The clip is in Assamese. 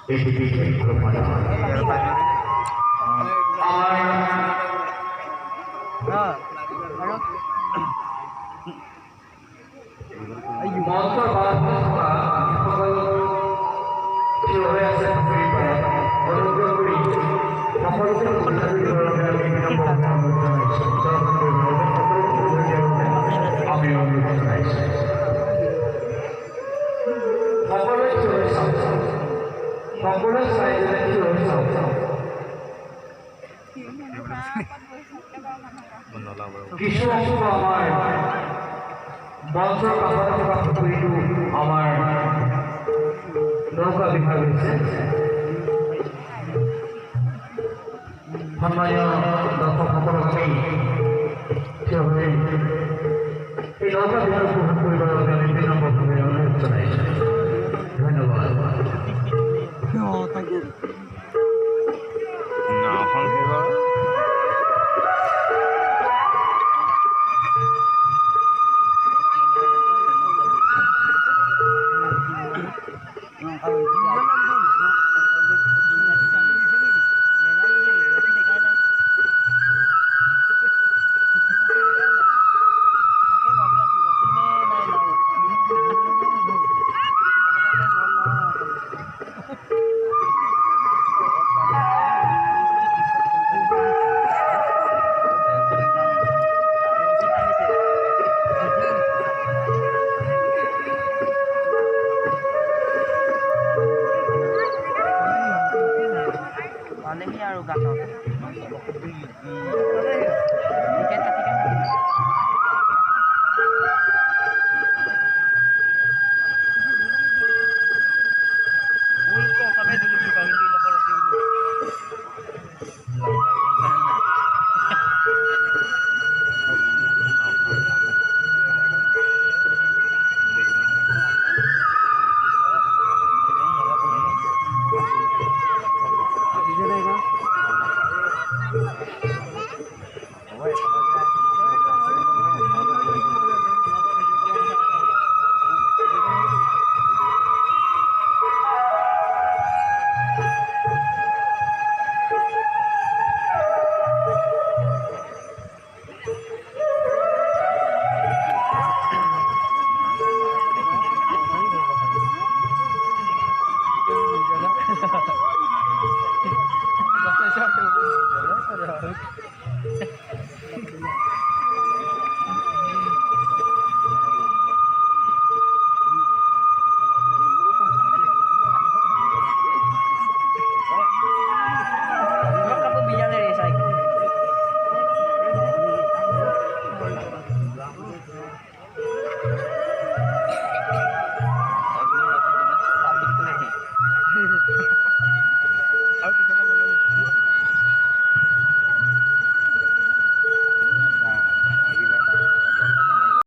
এই পৃথিবীতে ভালো পাৰে মঞ্চৰ বাৰটা থকা যিসকল থিয় হৈ আছে অনুগ্ৰহ কৰি সকলোকে সুবিধা দিবৰ বাবে আমি বিনম্ৰ অনুৰোধ জনাইছোঁ দৰ্শন কৰিবৰ বাবে সকলোকে সুবিধা দিয়াৰ বাবে আমি অনুৰোধ জনাইছোঁ সকলোৱে থিয় হৈ চাওক সকলোৱে চাই যেনে থিয় হৈ চাওক কিছু অংশ আমাৰ মঞ্চৰ কাষত থকা পুখুৰীটো আমাৰ নৌকা বিভাগ হৈছে সন্মানীয় দৰ্শকসকলক আমি থিয় হৈ এই নৌকা বিভাগ উপভোগ কৰিবৰ বাবে আমি বিনম্ৰভাৱে অনুৰোধ জনাইছোঁ ধন্যবাদ Paling ya udah gatal. Ha ha ha.